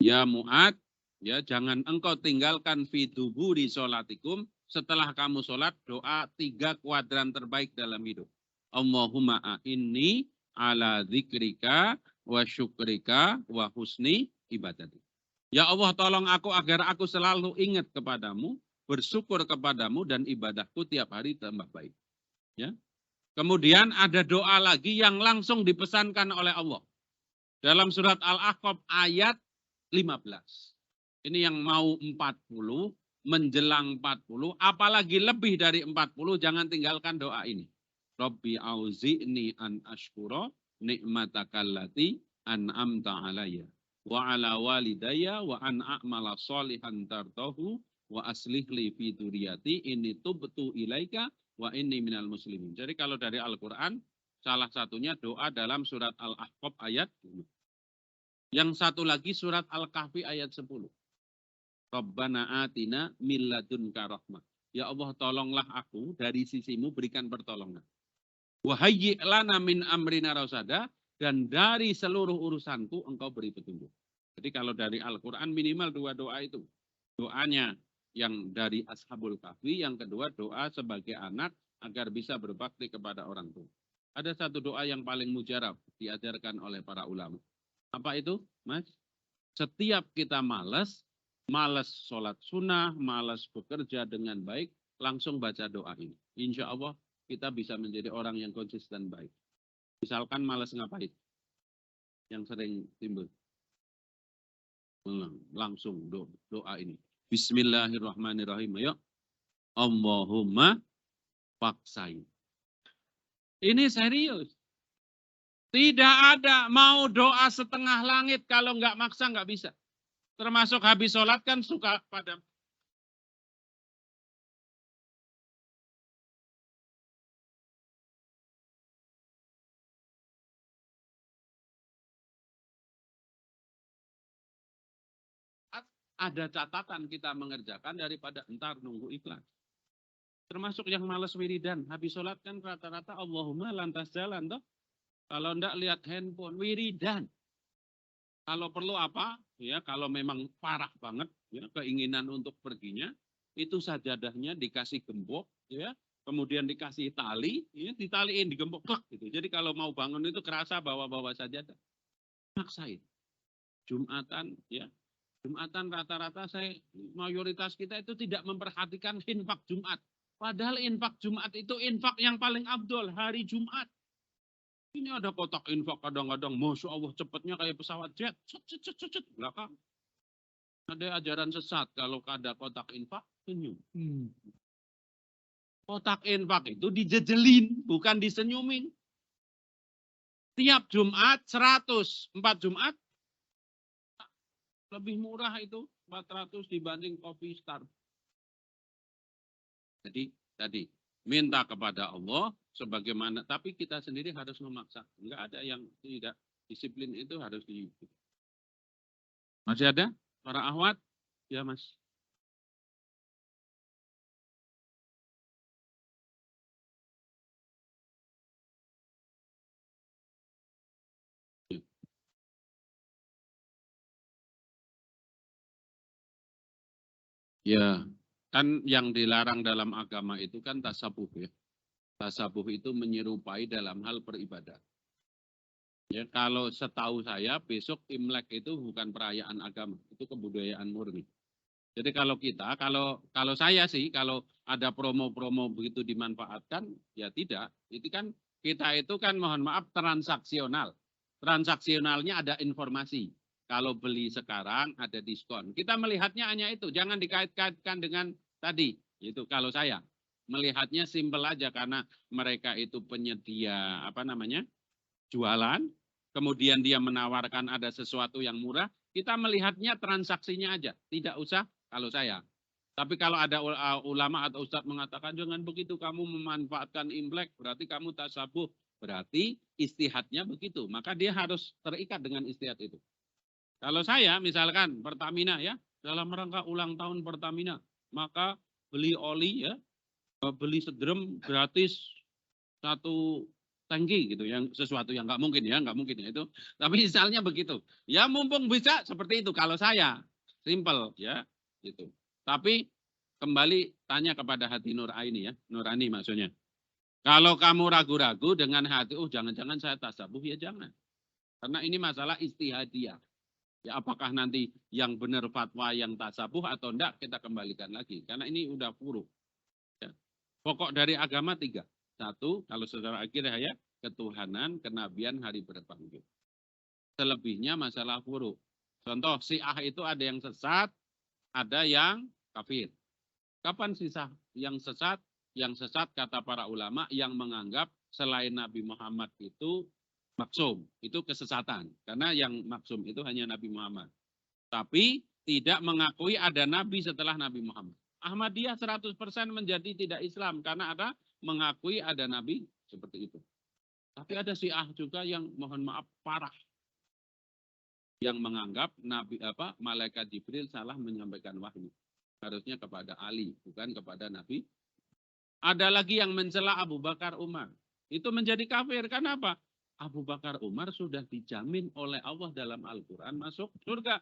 Ya Mu'ad, ya jangan engkau tinggalkan fi duburi sholatikum, setelah kamu sholat doa 3 kuadran terbaik dalam hidup. Allahumma a'inni ala dzikrika wa syukrika wa husni ibadati. Ya Allah tolong aku agar aku selalu ingat kepadamu, bersyukur kepadamu dan ibadahku tiap hari tambah baik. Ya. Kemudian ada doa lagi yang langsung dipesankan oleh Allah. Dalam surat Al-Ahqaf ayat 15. Ini yang mau 40, menjelang 40, apalagi lebih dari 40, jangan tinggalkan doa ini. Rabbi auzi'ni an ashkura ni'matakallati an'amta alayya wa ala walidayya wa an a'mala sholihan tardahu wa aslih li fi dzurriyyati inni tubtu ilaika wa inni minal muslimin. Jadi kalau dari Al-Qur'an salah satunya doa dalam surat Al-Ahqaf ayat 2. Yang satu lagi surat Al-Kahfi ayat 10. Rabbana atina min ladunka rahmah. Ya Allah tolonglah aku dari sisimu berikan pertolongan. Wa hayyi' lana min amrina rasada dan dari seluruh urusanku engkau beri petunjuk. Jadi kalau dari Al-Qur'an minimal 2 doa itu. Doanya yang dari Ashabul Kahfi, yang kedua doa sebagai anak agar bisa berbakti kepada orang tua. Ada satu doa yang paling mujarab diajarkan oleh para ulama. Apa itu, Mas? Setiap kita malas sholat sunnah, malas bekerja dengan baik, langsung baca doa ini. Insya Allah kita bisa menjadi orang yang konsisten baik. Misalkan malas ngapain? Yang sering timbul. Langsung doa ini. Bismillahirrahmanirrahim. Ayo. Allahumma paksain. Ini serius. Tidak ada mau doa setengah langit kalau nggak maksa nggak bisa. Termasuk habis sholat kan suka pada ada catatan kita mengerjakan daripada entar nunggu iklan. Termasuk yang malas wiridan. Habis sholat kan rata-rata Allahumma lantas jalan. Toh. Kalau enggak lihat handphone, wiridan. Kalau perlu apa? Ya, kalau memang parah banget, ya, keinginan untuk perginya, itu sajadahnya dikasih gembok, ya, kemudian dikasih tali, ya, ditaliin, digembok, klek, gitu. Jadi kalau mau bangun itu kerasa bawa-bawa sajadah. Maksain. Jumatan, ya. Jumatan rata-rata mayoritas kita itu tidak memperhatikan infak Jumat. Padahal infak Jumat itu infak yang paling abdol, hari Jumat. Ini ada kotak infak kadang-kadang, Masya Allah cepatnya kayak pesawat jet. Belakang. Ada ajaran sesat kalau ada kotak infak, senyum. Kotak infak itu dijejelin, bukan disenyumin. Tiap Jumat 100, 4 Jumat, lebih murah itu 400 dibanding kopi Star. Jadi tadi minta kepada Allah sebagaimana, tapi kita sendiri harus memaksa. Enggak ada yang tidak disiplin, itu harus diikuti. Masih ada para akhwat? Ya, Mas. Ya, kan yang dilarang dalam agama itu kan tasabuh, ya. Tasabuh itu menyerupai dalam hal beribadah. Ya, kalau setahu saya besok Imlek itu bukan perayaan agama, itu kebudayaan murni. Jadi kalau kita, kalau saya sih, kalau ada promo-promo begitu dimanfaatkan, ya tidak. Itu kan kita itu kan mohon maaf transaksional. Transaksionalnya ada informasi. Kalau beli sekarang ada diskon. Kita melihatnya hanya itu, jangan dikait-kaitkan dengan tadi. Itu kalau saya melihatnya simpel aja karena mereka itu penyedia jualan, kemudian dia menawarkan ada sesuatu yang murah, kita melihatnya transaksinya aja, tidak usah kalau saya. Tapi kalau ada ulama atau ustadz mengatakan jangan begitu, kamu memanfaatkan Imlek, berarti kamu tasabuh, berarti istihadnya begitu, maka dia harus terikat dengan istihad itu. Kalau saya misalkan Pertamina, ya, dalam rangka ulang tahun Pertamina, maka beli oli, ya, beli sedrem gratis 1 tangki gitu, yang sesuatu yang nggak mungkin ya itu. Tapi misalnya begitu, ya mumpung bisa seperti itu. Kalau saya simple, ya, gitu. Tapi kembali tanya kepada hati nurani, ya, nurani maksudnya. Kalau kamu ragu-ragu dengan hati, jangan-jangan saya tasabuh, ya jangan. Karena ini masalah istihadiyah. Ya, apakah nanti yang benar fatwa yang tasabuh atau enggak, kita kembalikan lagi. Karena ini udah buruk. Ya. Pokok dari agama 3. 1, kalau secara akhirnya, ya, ketuhanan, kenabian, hari berpanggil. Selebihnya masalah buruk. Contoh, Syiah itu ada yang sesat, ada yang kafir. Kapan sisa yang sesat? Yang sesat kata para ulama yang menganggap selain Nabi Muhammad itu maksum, itu kesesatan. Karena yang maksum itu hanya Nabi Muhammad. Tapi tidak mengakui ada Nabi setelah Nabi Muhammad. Ahmadiyah 100% menjadi tidak Islam karena ada mengakui ada Nabi seperti itu. Tapi ada Syiah juga yang mohon maaf parah. Yang menganggap malaikat Jibril salah menyampaikan wahyu. Harusnya kepada Ali, bukan kepada Nabi. Ada lagi yang mencela Abu Bakar Umar. Itu menjadi kafir. Kenapa? Abu Bakar Umar sudah dijamin oleh Allah dalam Al-Quran masuk surga.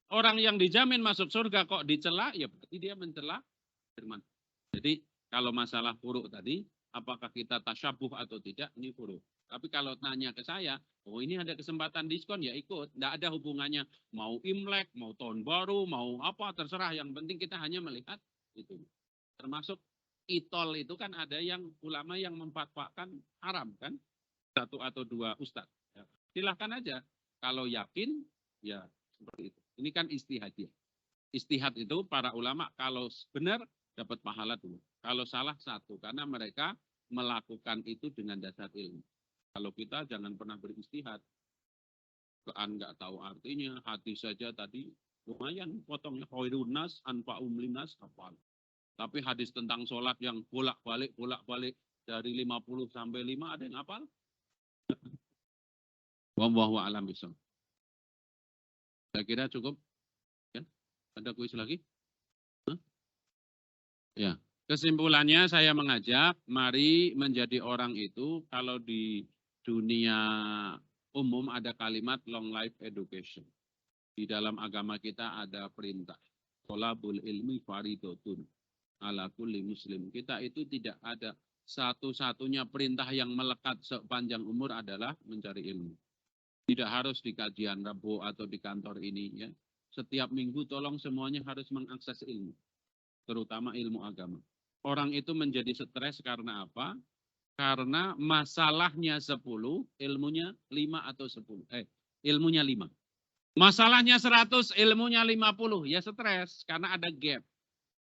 Orang yang dijamin masuk surga kok dicela, ya berarti dia mencela firman. Jadi kalau masalah buruk tadi, apakah kita tasyabuh atau tidak, ini furu. Tapi kalau tanya ke saya, oh ini ada kesempatan diskon, ya ikut. Tidak ada hubungannya mau Imlek, mau tahun baru, mau apa, terserah. Yang penting kita hanya melihat itu. Termasuk itol itu kan ada yang ulama yang memfatwakan haram kan, 1 atau 2 ustadz. Ya. Silahkan aja. Kalau yakin, ya seperti itu. Ini kan istihadiyah. Istihad itu para ulama kalau benar dapat pahala 2. Kalau salah 1. Karena mereka melakukan itu dengan dasar ilmu. Kalau kita jangan pernah beristihad. Quran nggak tahu artinya, hadis saja tadi lumayan potongnya. Khairun nas anfa'um linnas hafal. Tapi hadis tentang sholat yang bolak-balik dari 50 sampai 5 ada yang hafal? Wallahu a'lam bishawab. Saya kira cukup. Ya. Ada kuis lagi? Hah? Ya. Kesimpulannya saya mengajak, mari menjadi orang itu, kalau di dunia umum ada kalimat long life education. Di dalam agama kita ada perintah. Tholabul ilmi faridotun ala kulli muslim. Kita itu tidak ada satu-satunya perintah yang melekat sepanjang umur adalah mencari ilmu. Tidak harus di kajian Rabu atau di kantor ini. Ya. Setiap minggu tolong semuanya harus mengakses ilmu. Terutama ilmu agama. Orang itu menjadi stres karena apa? Karena masalahnya 10, ilmunya 5 atau 10. Ilmunya 5. Masalahnya 100, ilmunya 50. Ya stres karena ada gap.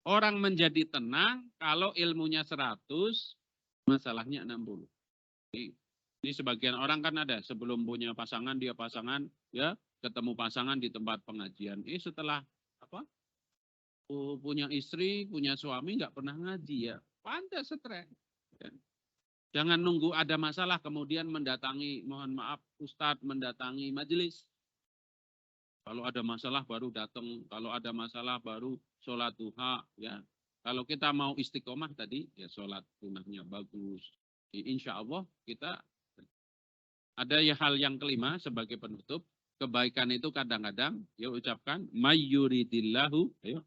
Orang menjadi tenang kalau ilmunya 100, masalahnya 60. Ini sebagian orang kan ada, sebelum punya pasangan, dia pasangan, ya ketemu pasangan di tempat pengajian. Setelah apa? Punya istri, punya suami, nggak pernah ngaji ya. Pantas stres. Ya. Jangan nunggu ada masalah kemudian mendatangi, mohon maaf, Ustadz mendatangi majelis. Kalau ada masalah baru datang, kalau ada masalah baru sholat duha, ya. Kalau kita mau istiqomah tadi, ya sholat sunnahnya bagus. Insya Allah kita ada ya hal yang kelima sebagai penutup. Kebaikan itu kadang-kadang, ya ucapkan, mayyuridillahu, ayo,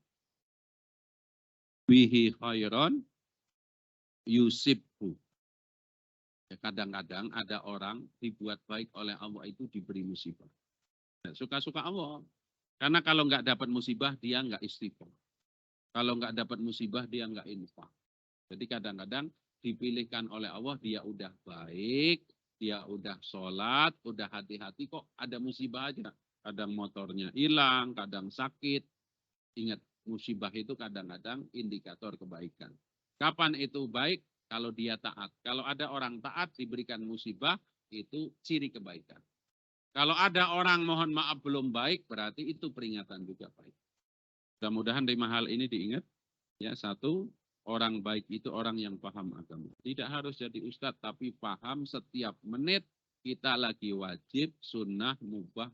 bihi khairon yusibhu. Ya, kadang-kadang ada orang dibuat baik oleh Allah itu diberi musibah. Suka-suka Allah. Karena kalau nggak dapat musibah, dia nggak istiqomah. Kalau nggak dapat musibah, dia nggak infak. Jadi kadang-kadang dipilihkan oleh Allah, dia udah baik, dia udah sholat, udah hati-hati, kok ada musibah aja. Kadang motornya hilang, kadang sakit. Ingat, musibah itu kadang-kadang indikator kebaikan. Kapan itu baik? Kalau dia taat. Kalau ada orang taat diberikan musibah, itu ciri kebaikan. Kalau ada orang mohon maaf belum baik, berarti itu peringatan juga baik. Mudah-mudahan 5 hal ini diingat. Ya, 1, orang baik itu orang yang paham agama. Tidak harus jadi ustadz, tapi paham setiap menit kita lagi wajib, sunnah, mubah,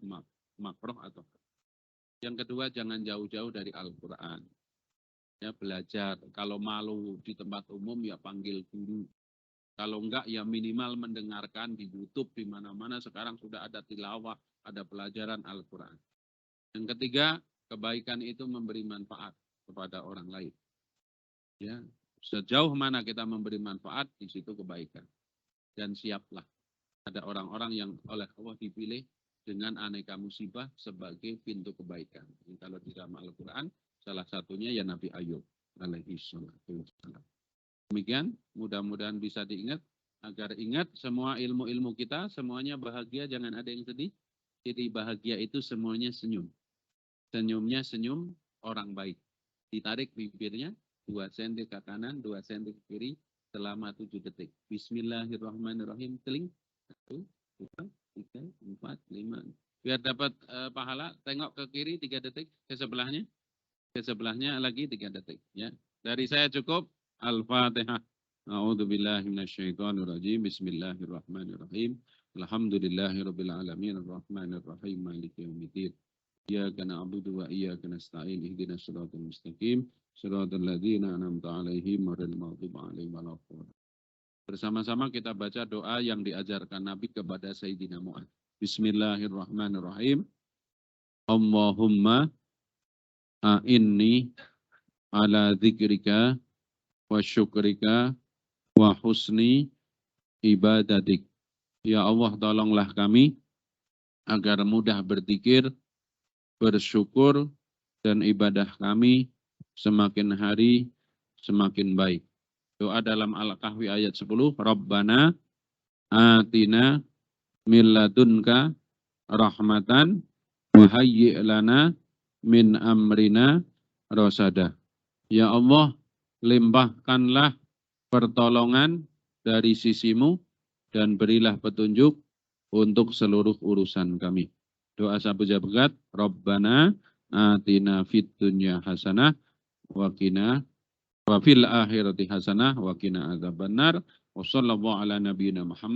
makruh atau. Yang kedua, jangan jauh-jauh dari Al-Quran. Ya, belajar. Kalau malu di tempat umum, ya panggil guru. Kalau enggak, ya minimal mendengarkan di YouTube, di mana-mana sekarang sudah ada tilawah, ada pelajaran Al-Quran. Yang ketiga, kebaikan itu memberi manfaat kepada orang lain. Ya, sejauh mana kita memberi manfaat, di situ kebaikan. Dan siaplah, ada orang-orang yang oleh Allah dipilih dengan aneka musibah sebagai pintu kebaikan. Jadi kalau di dalam Al-Quran, salah satunya ya Nabi Ayub alaihi salatu wassalam. Demikian, mudah-mudahan bisa diingat, agar ingat semua ilmu-ilmu kita, semuanya bahagia, jangan ada yang sedih. Jadi bahagia itu semuanya senyum. Senyumnya senyum orang baik. Ditarik bibirnya, 2 senti ke kanan, 2 senti ke kiri, selama 7 detik. Bismillahirrahmanirrahim, teling. 1, 2, 3, 4, 5. Biar dapat pahala, tengok ke kiri 3 detik, ke sebelahnya. Ke sebelahnya lagi 3 detik. Ya. Dari saya cukup. Al-Fatihah. A'udzubillahi minasyaitonirrajim. Bismillahirrahmanirrahim. Alhamdulillahirabbil alamin arrahmanir rahim maliki yaumiddin. Iyyaka na'budu wa iyyaka nasta'in ihdinas siratal mustaqim siratal ladzina an'amta 'alaihim ghairil maghdubi 'alaihim waladdallin. Bersama-sama kita baca doa yang diajarkan Nabi kepada Sayyidina Mu'adz. Bismillahirrahmanirrahim. Allahumma a'inni ala dzikrika wa syukrika wa husni ibadatik. Ya Allah, tolonglah kami agar mudah berzikir, bersyukur, dan ibadah kami semakin hari semakin baik. Doa dalam Al-Kahfi ayat 10, Rabbana atina min ladunka rahmatan wa hayyi' lana min amrina rasada. Ya Allah, limpahkanlah pertolongan dari sisimu dan berilah petunjuk untuk seluruh urusan kami. Doa sabu jabat, Rabbana atina fid dunya hasanah wa qina wa fil akhirati hasanah wa qina adzabannar. Wa sallallahu ala nabiyyina Muhammad.